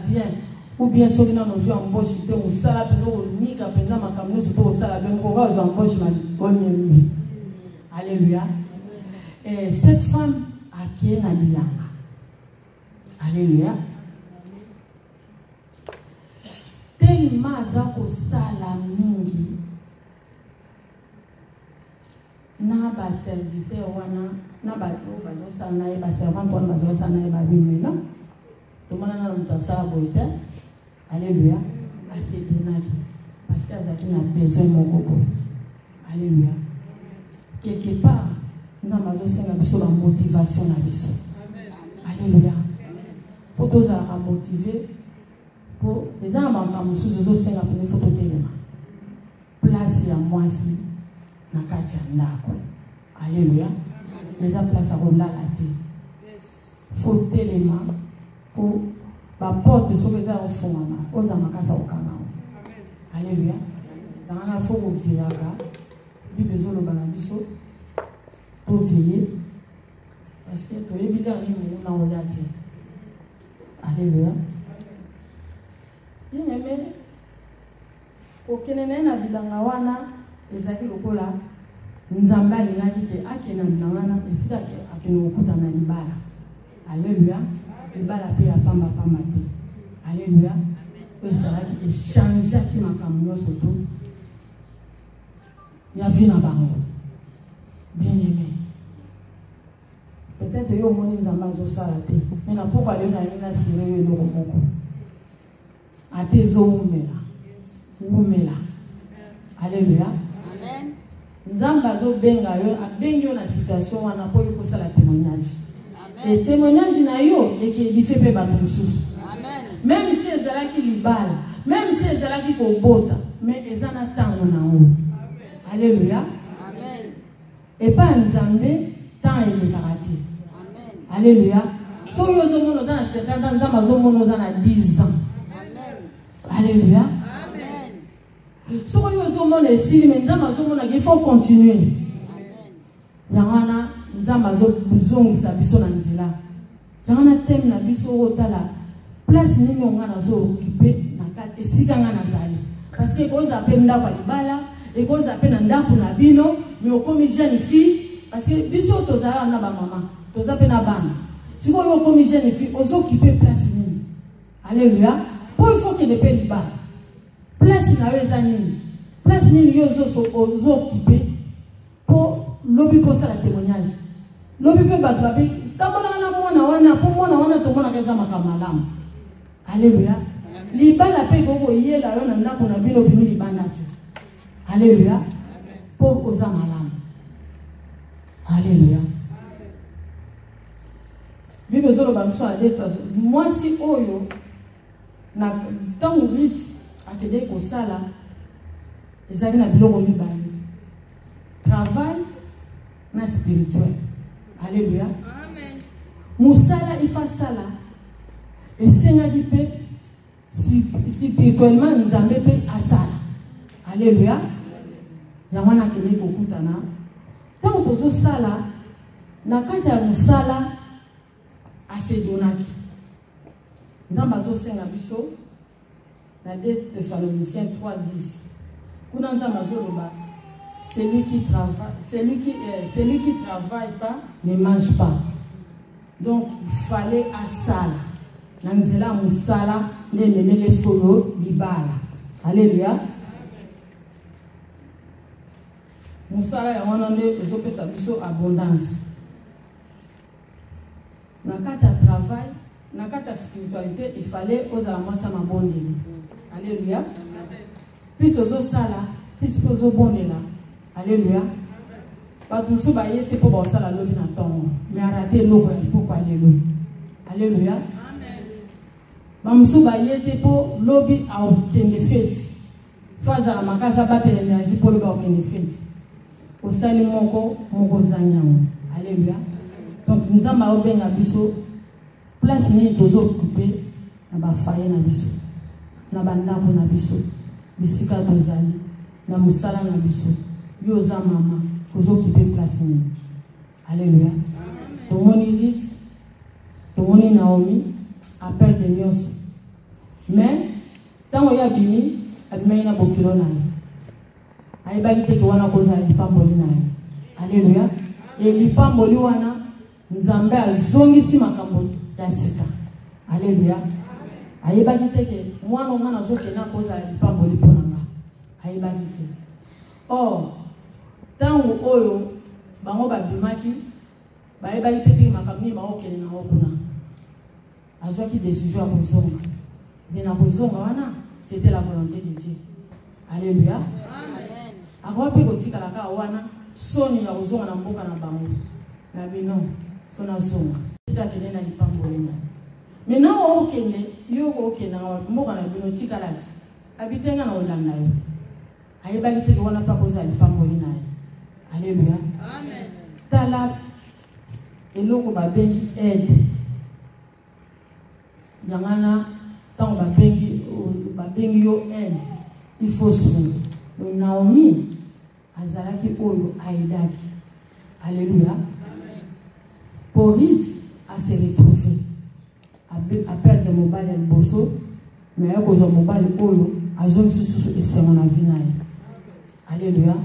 bien, ou bien ceux qui n'ont pas embauché, ou ça, alléluia. Et cette femme a qui est Nabilanga. Alléluia. Tellement zako sala mingi na ba serviteur wana na ba sana e ba servant wana ba sana e ba bimena to mana na mtasala boite. Alléluia. Assez donaki parce que azaki na besoin moko. Alléluia. Quelque part nous avons senga biso la motivation na biso. Alléluia. Faut tous à motiver pour les hommes comme sous senga pour photo téléma place ya mwasi na kati ya ndako. Alléluia. Les place à rolala te. Faut téléma pour la porte sur les hommes font aux amakasa au canal. Alléluia. Dans la faut au viraga. Bible zolo banabiso pour veiller. Parce que tu es bien dans le Alléluia. Bien aimé, aucun na bilanga wana ezaki lokola nzambe alingaki ke akena bilanga esika ke akena okuta na libala. Alléluia. Libala pe ya pamba pamba te. Alléluia. Ezalaki échangeaki makambo nyonso to ya vie na bango. Bien aimé. Peut-être yo moni nzambe azosala te, mais na poko alio na ye na sire yo eloko moko ate ezowumela wumela. Alléluia. Amen. Nzambe azobenga yo abengi yo na situation wana po yo kosala témoignage. Amen. Et témoignage na yo ekedifie mpe bato mosusu. Amen. Même si ezalaki libala, même si ezalaki kobota, mais eza na ntango na ngo. Alléluia. Amen. Et pas nzambe temps elekaka te. Amen. Alléluia. So yo ozomona oza na 50 ans, nzambe azomona oza na 10 ans. Amen. Alléluia. Amen. So yo ozomona esili, mais nzambe azomona qu'il faut continuer. Amen. Yangana nzambe azozongisa biso na nzela. Yangana thème na biso otala place nini onga nazo occuper na kati esika nga nazali. Parce que koza pe ndako libala, et koza pe na ndako na bino, mais okomi jeune fille. Parce que biso tozala na ba maman, toza pe na bana. Si vous avez comme jeune fille, vous occupez place nini. Alléluia. Pour il faut que les pays bas. Place na weza nini. Place nini yo zo occupé pour lobby poster la témoignage. Lobby pe ba babi. Tamona na mona wana pour mona wana to mona kaza makamalamu. Alléluia. Libala pe gogo yela yo na ndako na bino bimi libanda ti. Alléluia. Pour oza malamu. Alléluia. Bible zolo ba mso aleta moi si oyo na tant vite akede ko sala ezali na biloko mibali travail na spirituel. Alléluia. Amen. Musala ifa sala esenga dipe spirituellement nzambe pe asala. Alléluia. Yamana kene ko kutana tant tozo sala na kati ya musala asedonaki. Nzamba zo senga biso na 2 Thessaloniciens 3:10. Kuna nzamba zo loba celui qui travaille pas ne mange pas. Donc il fallait asala. Nanzela musala ne memele skolo libala. Alléluia. Musala ya wana nde ezopesa biso abondance. Na kata travail, na kata spiritualité, il fallait aux alamasa na bondeli. Alléluia. Puis ozo sala, puis ozo bondela. Alléluia. Pas tout ça ba yete po ba sala lobi na tongo. Mais arrêtez loko pour alléluia. Alléluia. Amen. Ba musu ba yete po lobi a obtenir fête. Faza la makasa battre l'énergie pour le ba obtenir fête. Au sali moko zanyango. Alléluia. Donc nous avons obenga biso place ni tozo occuper na ba faye na biso na bandako na biso bisika tozali na musala na biso yo za mama tozo occuper place ni. Alléluia. Tomoni Ruth, tomoni Naomi appel de nyos. Mais tango ya bimi abimai na bokilo na ye ayebaki te ke wana kozala lipamboli na ye. Alléluia. Et lipamboli wana nzambe azongisi makambo ya sika. Alléluia. Ayebaki te ke mwana nga nazokenda kozala lipamboli mpona nga. Ayebaki te. Or ntango oyo bango babimaki bayebaki te te makambo nini bakokende nango kuna. Azwaki décision ya kozonga. Mais na kozonga wana c'était la volonté de Dieu. Alléluia. Amen. Akoki mpe kotikalaka wana soni ya kozonga na mboka na bango. Na bino fona zonga. Sita kene na lipamboli na. Maintenant okende yo okende na mboka na bino tikalati. Abitenga na olanda yo. Ayebaki te wana pa koza lipamboli na ye. Alléluia. Amen. Tala eloko babengi aide. Yangana tant babengi yo aide. Il faut soigner. Naomi azalaki oyo aidaki. Alléluia. Pour Ruth à se retrouver, à perdre mon bal et le bosso, mais à cause de mon bal et olo, à zone sous et c'est mon avis. Alléluia.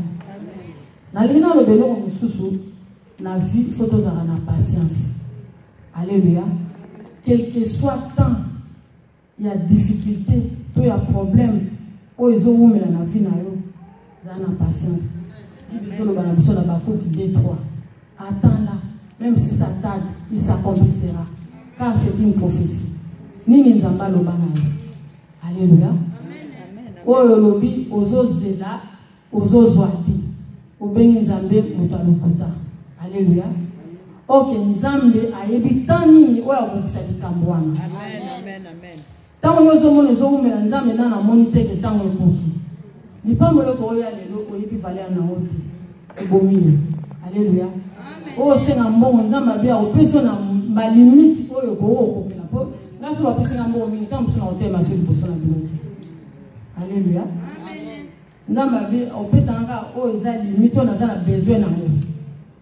Dans le nom de Bélo, sous la vie, il faut avoir la patience. Alléluia. Quel que soit le temps, il y a difficulté, il y a problème, ils ont mis la vie, ils ont la patience. Attends là, même si ça tarde, il s'accomplira. Car c'est une prophétie. Nini nzamba lo bana. Alléluia. Oyo lobi ozozela, ozozwati. Obengi nzambe mutalukuta. Alléluia. Ok, nzambe ayebi tani oyo abukisa likambo wana. Amen, amen. Tango yozo mona ezomela nzambe na na monite ke tango ekoki. Lipambo loko oya lelo oyebi valeur na oti. Ebomile. Alléluia. Oh senga mbongo nzambe abia opeso na ma limite oyo ko okopela po. Na so bapesa na mbongo mingi tango sona otema so liboso na binote. Alléluia. Amen. Nzambe abia opesa nga oyo eza limite on a besoin na ngo.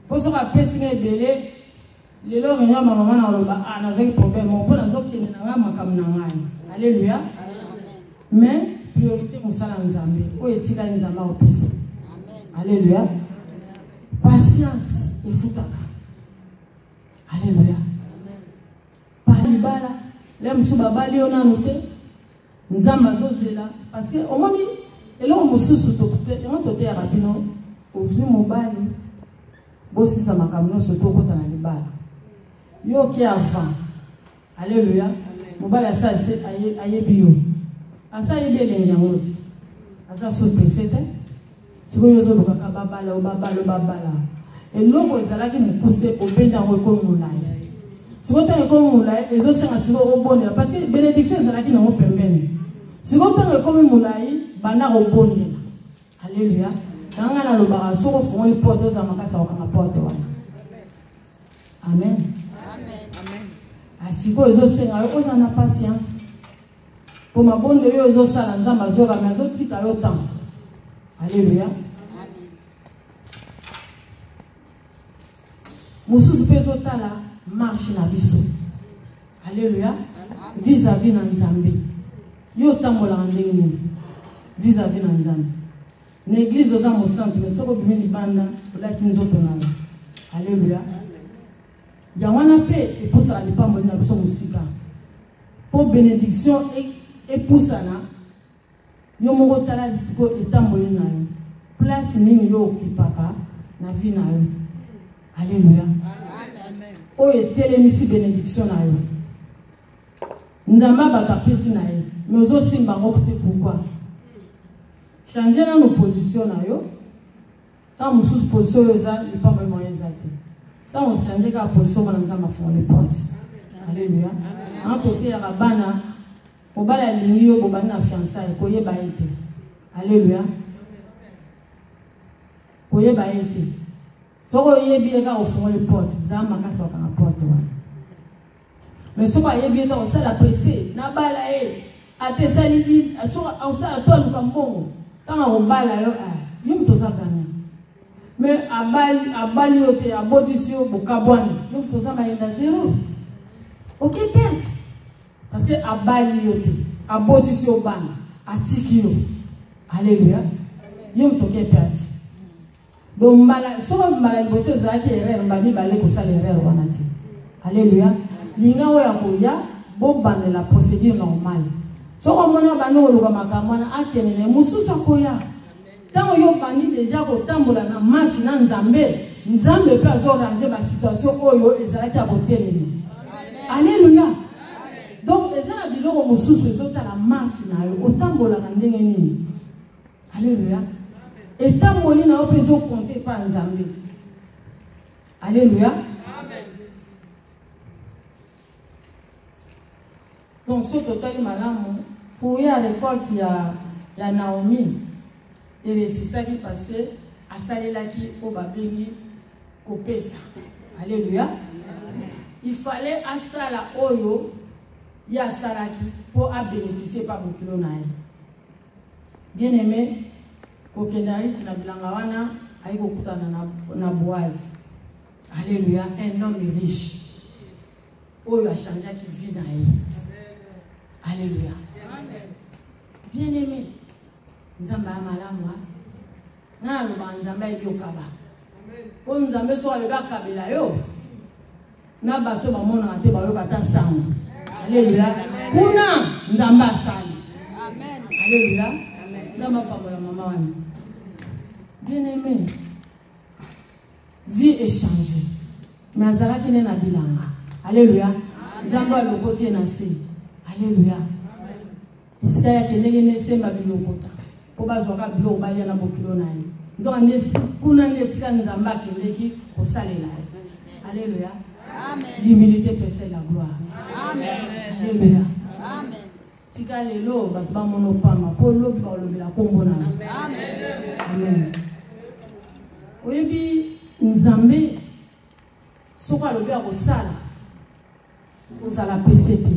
Po so ka pesi nga ebele lelo renya mama na loba na zaki problème on peut na zo kende na nga makam na ngai. Alléluia. Mais priorité musala nzambe oyo etika nzambe opesa. Alléluia. Patience et futaka. Alléluia. Palibala, l'aime sous babali on a noté. Nzamba zozela parce que au moins et là on me sous et on te terre rapino au zu mobali. Bossi sa makamno se toko ta na libala. Yo qui avant. Alléluia. Mobali ça c'est aye bio. Asa yebe le nyamoti. Asa so pesete. Sikoyo zo baka babala o babala. Et l'eau ezalaki me pousser au benda ko moulay. Sikoyo ta ko moulay ezo senga siko o bonela parce que bénédiction ezalaki na mo pembeni. Sikoyo ta ko moulay bana ko bonela. Alléluia. Nanga na lobaka soko fongo ni porte za makasa o kanga porte wana. Amen. Amen. Asiko ezo senga yo na patience. Pour ma bonne de yo ezo sala nzamba zoka mais ezo tika yo temps. Alléluia. Mosusu peso tala marche na biso. Alléluia. Vis-à-vis na nzambe. Yo tambola ndenge vis-à-vis na nzambe. L'église oza mo centre mais soko bimi libanda olati nzoto na. Alléluia. Ya wana pe eposa lipambo na biso musika. Pour bénédiction et poussana yo moko tala lisiko etamboli na yo. Place nini yo okipaka na vie na yo. Alléluia. Amen. Oye telemisi bénédiction na yo. Nzamba batapesi na yo. Mais ozo simba ngopte pourquoi? Changer na nos position na yo. Tant mususu position yo za lipamba moyen zate. Tant on changer ka position na nzamba fond les portes. Alléluia. En côté ya bana obala lingi yo bobana na fiançailles koyeba ete. Alléluia. Koyeba ete. Soko yebi eka ofongo les portes, zama ka soka na porte wana. Mais soko yebi eka osala pressé, na bala atesali soko osala tolu kambongo. Tanga obala yo yo mtoza ganya. Mais abali yote abotisi yo bokabwani, yo mtoza maenda zéro. OK perte. Parce que abali yote, abotisi yo bana, atiki yo. Alléluia. Yo mtoke perte. Donc mbala soko mbala liboso zaki erreur mbali balé ko sala erreur wana te. Alléluia. Linga oya koya bo bande la procédure normale. Soko mona bano luka makamana akenene mususu koya. Tant yo bani déjà ko tambola na marche na nzambe, nzambe pe azo ranger ba situation oyo ezalaki a botelemi. Alléluia. Donc ezala biloko mususu ezota la marche na yo otambola na ndenge nini. Alléluia. Et tant que nous avons besoin de compter par Nzambe. Alléluia. Amen. Donc, ce total madame, il faut y aller récolte il y a Naomi. Et c'est ça qui passe à Salelaki au Babéni au Pesa. Alléluia. Il fallait à Sala Oyo, il y a Salaki pour bénéficier par beaucoup de bien aimé. Au Kendarit na bilanga wana aiko kutana na Boaz. Alléluia. Un homme riche. Oh, il a changé qui vit dans lui. Alléluia. Bien aimé. Nzamba malamu. Na loba nzamba yokaba. Po nzambe so aleba kabela yo. Na bato ba mona te ba yo kata sango. Alléluia. Kuna nzamba sali. Amen. Alléluia. Nzamba pamola mama wani. Bien aimé. Vie est changée. Mais azala qui n'est na bilanga. Alléluia. Nzamba lokoti na se. Alléluia. Isika ya kenenge nese mabilokota. Po bazwaka bilo balia na bokilo na ye. Nzoka nesi kuna nesika nzamba kendeki kosalela ye. Alléluia. Amen. L'humilité précède la gloire. Amen. Alléluia. Amen. Tika lelo bato ba mono pama po lobi ba olobela kombo na. Amen. Amen. Oyebi nzambe soka lobi ya kosala ozala PCT.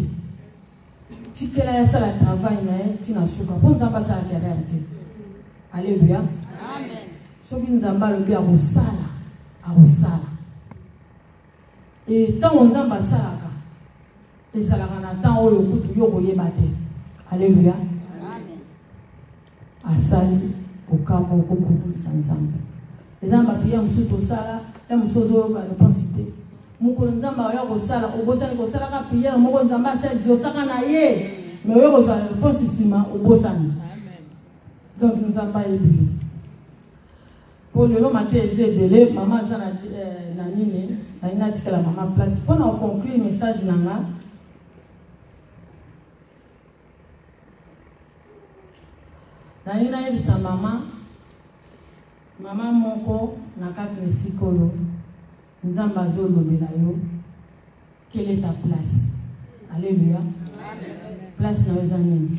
Tikela ya sala travail na ye tina suka po nzamba sala carrière te. Alléluia. Amen. Soki nzamba lobi ya kosala akosala. Et tant nzamba salaka ezalaka na temps oyo kutu yo koyeba te. Alléluia. Amen. Asali okamo okokubulisa nzambe. Nzamba priya musu tosala ya musu ozoyoka repense te. Mukolo nzamba oya kosala obosani kosala ka prière moko nzamba asali zosaka na ye. Mais oya kozala repense sima obosani. Amen. Donc nzamba yebi. Pour le long matin ezebele maman za na nini na ina tikala maman place pour na conclure message nanga. Na ina yebisa mama moko na kati na sikolo nzamba zolobela yo quelle est ta place. Alléluia. Place na weza nini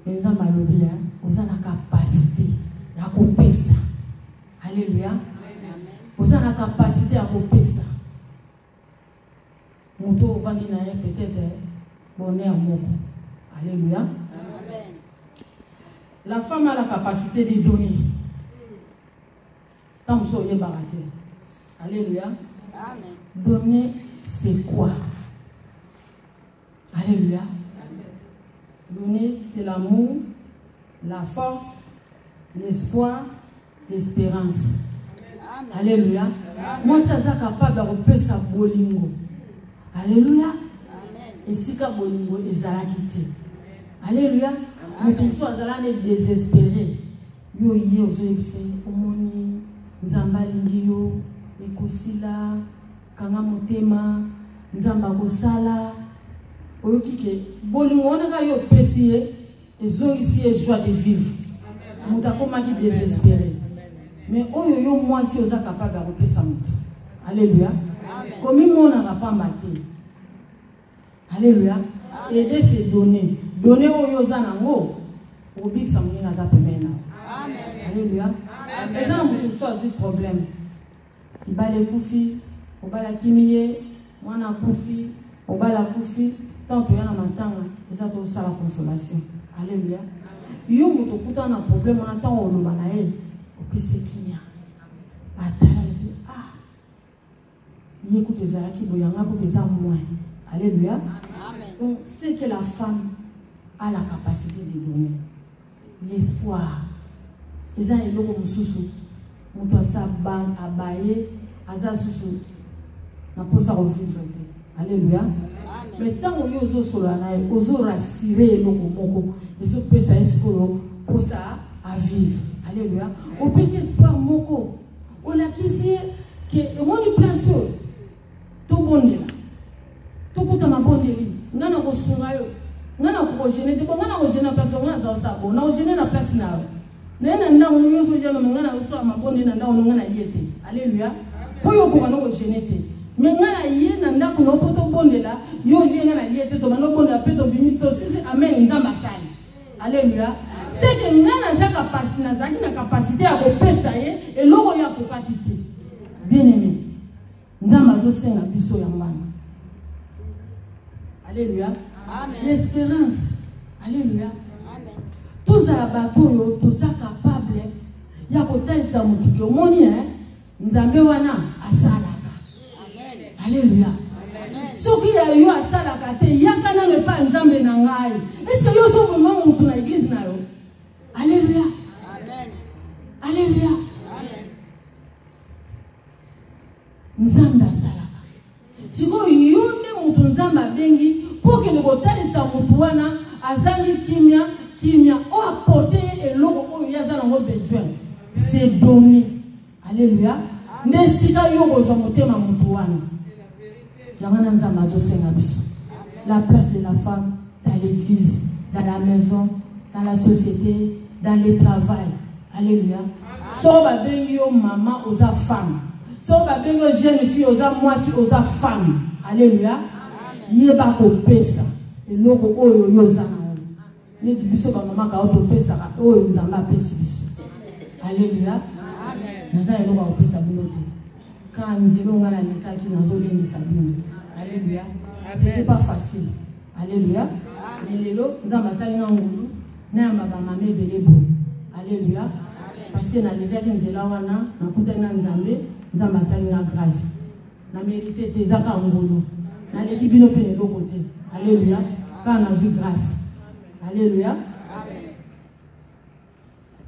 nzamba lobia oza na capacité ya kopesa. Alléluia. Vous avez la capacité à couper ça. Mouto vandi na ye peut-être bonheur moko. Alléluia. Amen. La femme a la capacité de donner. Tant que vous baraté. Alléluia. Amen. Donner c'est quoi? Alléluia. Donner c'est l'amour, la force, l'espoir, l'espérance. Amen. Alléluia. Moi, ça est capable de repérer sa bolingo. Alléluia. Amen. Et si ka bolingo, ils allaient quitter. Alléluia. Mais tout ça, ils allaient désespérés. Yo yé aux yeux, omoni, nzamba lingio, ekosila, kanga motema, nzamba gosala. Oyoki ke bolingo on a yo pesié, ils ont ici la joie de vivre. Moutako maki désespéré. Mais oyo moi si oza capable de repérer ça. Alléluia. Comme moi on n'a pas maté. Alléluia. Aider c'est donner. Donner oyo za nango. Obi ça mourir na za pemena. Amen. Alléluia. Et ça tout ça c'est problème. Ibale kufi, obala kimiye, mwana kufi, obala kufi, tant que yana matanga, et ça tout ça la consolation. Alléluia. Yo moto kuta na problème on attend o loba na ye. Opese kinya. Atali ah. Ni écoute zalaki boyanga ko pesa moins. Alléluia. Amen. Donc c'est que la femme a la capacité de donner l'espoir. Les gens ils l'ont mususu. Moto sa ban abaye aza susu. Na posa revivre. Alléluia. Amen. Mais tant que vous avez solana, vous avez rassuré le moko, vous avez fait escolo pour ça à vivre. Alléluia. Au petit espoir moko, on a qu'ici que on y place tout bon là, tout pour ta bonne ligne. Nana ko sungayo, nana ko gêner, tu nana ko gêner place on a dans ça bon, na gêner la place na. Nena nda on y so jana ngana so ma bonne na nda on ngana yete. Alléluia. Pour yo ko na ko gêner te. Mais ngana yé na nda ko no poto bonde là, yo yé ngana yete to na bonde peto bimi to si amen nda masali. Alléluia. C'est que ngana za capacité na zaki na capacité à kopesa ye et loko ya kokatiti. Bien aimé. Nzamba zo senga biso ya mbana. Alléluia. Amen. L'espérance. Alléluia. Amen. Tous à la bateau, tous à capable. Ya kotel sa mutuki omoni nzambe wana asalaka. Alléluia. Ce qui a eu à ça la carte, il y a quand même pas un temps de nangai. Est-ce que yo so vraiment mutu na église na yo? Alléluia. Amen. Alléluia. Amen. Nzamba salaka. Siko yonde mutu nzamba bengi pour que le botalisa mutu wana azangi kimia o apporter eloko o yaza na besoin. C'est donné. Alléluia. Mais si ka yo bozo motema mutu wana. La place de la femme dans l'église, dans la maison, dans la société, dans le travail. Alléluia. So ba bengi yo maman aux femmes. So ba bengi yo jeune fille aux moisi aux femmes. Alléluia. Yeba ko pesa. Eloko oyo yo za na. Ne biso ba maman ka auto pesa ka oyo nzamba pesi biso. Alléluia. Amen. Naza eloko ko pesa biloto. Quand nzelo ngana lekaki nazolengisa bino. Alléluia. C'était pas facile. Alléluia. Lelo nzamba sali na ngulu na baba mama belebo. Alléluia. Parce que na levaki nzela wana na kuta na nzambe nzamba sali na grâce. Na mérité te zaka ngulu. Na leki bino pene do côté. Alléluia. Quand on a vu grâce. Alléluia. Amen.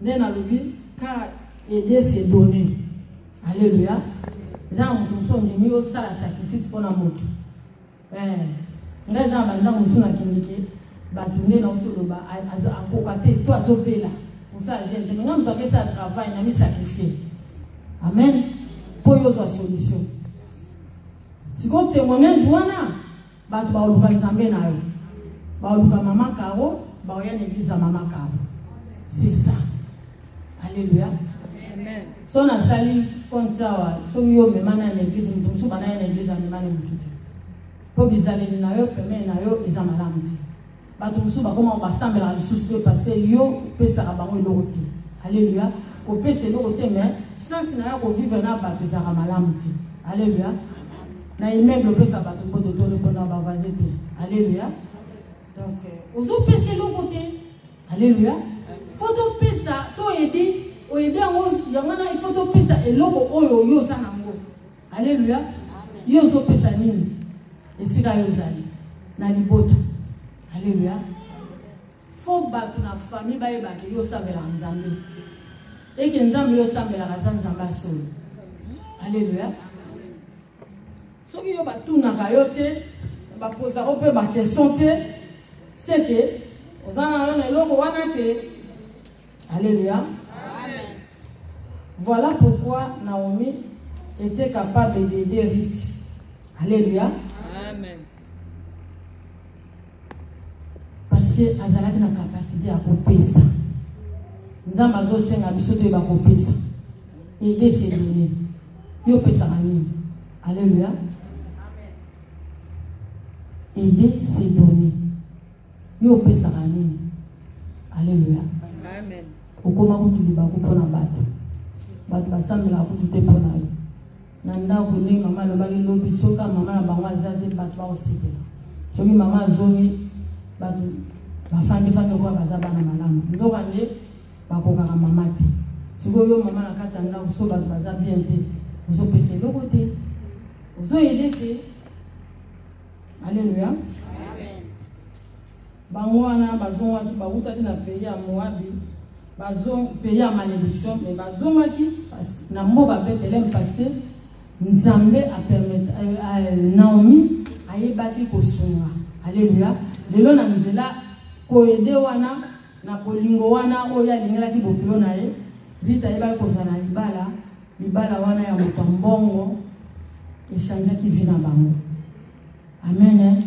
Dès na lobi car aider c'est donner. Alléluia. Zan mutu so ndimi o sala sacrifice pour na moto. Nga zan banda mutu na kinike batunde na utoloba akoka te to azobela. Pour ça j'ai dit nga mutu akesa travail na mi sacrifier. Amen. Pour yo sa solution. Si ko témoignage wana batu ba oluka nzambe na yo. Ba oluka mama Karo, ba oya na église mama Karo. C'est ça. Alléluia. Amen. So na sali kontawa so yo memana na église mtu bana na église memana mtu po bizale na yo peme na yo eza malamu te batu musuba koma basambela lisusu parce que yo pesa bango eloko te. Alléluia. Ko pesa eloko te mais sens na yo ko vivre na batu za malamu te. Alléluia. Na immeuble pesa batu mbodo to le pona ba vazete. Alléluia. Donc ozo pesa eloko te. Alléluia. Faut pesa to aider. Il faut que pesa eloko oyo yo za nango. Alléluia. Yo zo pesa nini? Esika yo zali na libota. Alléluia. Faut batu na famille ba yeba ke yo sambela nzambe. Et que nzambe yo sambela ka nzamba solo. Alléluia. Soki yo batu na kayote ba posa ko pe ba question te c'est que ozana yo na eloko wana te. Alléluia. Voilà pourquoi Naomi était capable d'aider Ruth. Alléluia. Amen. Parce que Azalaki a la capacité à couper ça. Nous avons besoin de couper ça. Aider ses données. Yo pesa ani. Alléluia. Aider ses données. Yo pesa ani. Alléluia. Amen. Au comment tu dis pour la battre. Batu basambela kutu te pona yo nanda kuni mama lo bagi lobi soka mama na bango azate batu ba osipela soki mama azongi batu bafandi ko bazaba na malamu ndo bande bakoka ka mama te siko yo mama na kata nda so batu baza bien te ozo pese loko te ozo aider te. Alléluia. Amen. Bango wana bazonga tu ba uta na pays ya Moabi. Bazon pays à malédiction mais bazomaki parce que na mboka Bethléem parce que Nzambe a permis Naomi ayebaki kosunga. Alléluia. Lelo na nzela ko aider wana na bolingo wana oya lingelaki bokilo na ye vita yeba ko zana libala wana ya motombongo echangeaki vie na bango. Amen. Amen.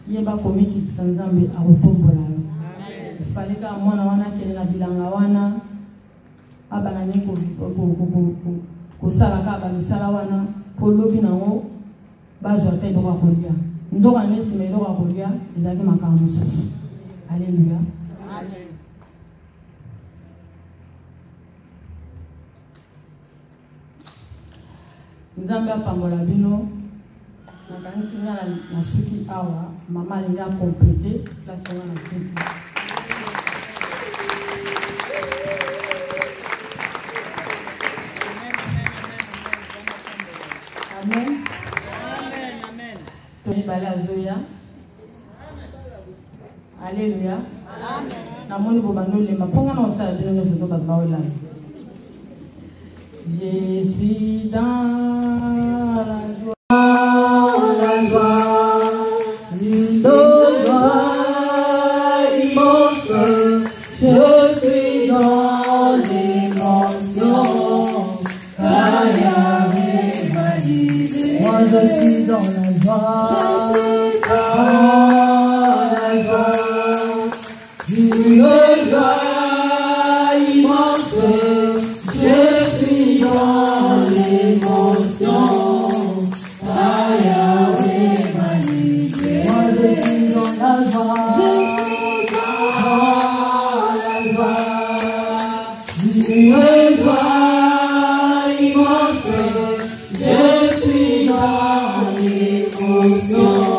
Yeba komiki Nzambe akotombola yo. Il fallait que mwana wana kele na bilanga wana abana niko ko sala ka ba misala wana ko lobi nango bazwa te do ko lia nzoka nesi me do ko lia ezaki makambo susu. Alléluia. Amen. Nzambe apambola bino na kanisi na suki awa mama linga compléter place wana na suki. Amen. Alléluia. Je suis dans la joie, une joie immense. Je suis dans l'émotion. Moi je suis dans la joie. Une joie immense, je suis dans l'émotion. Yahweh m'a libéré. Moi je suis dans la joie, une joie immense, je suis dans l'émotion.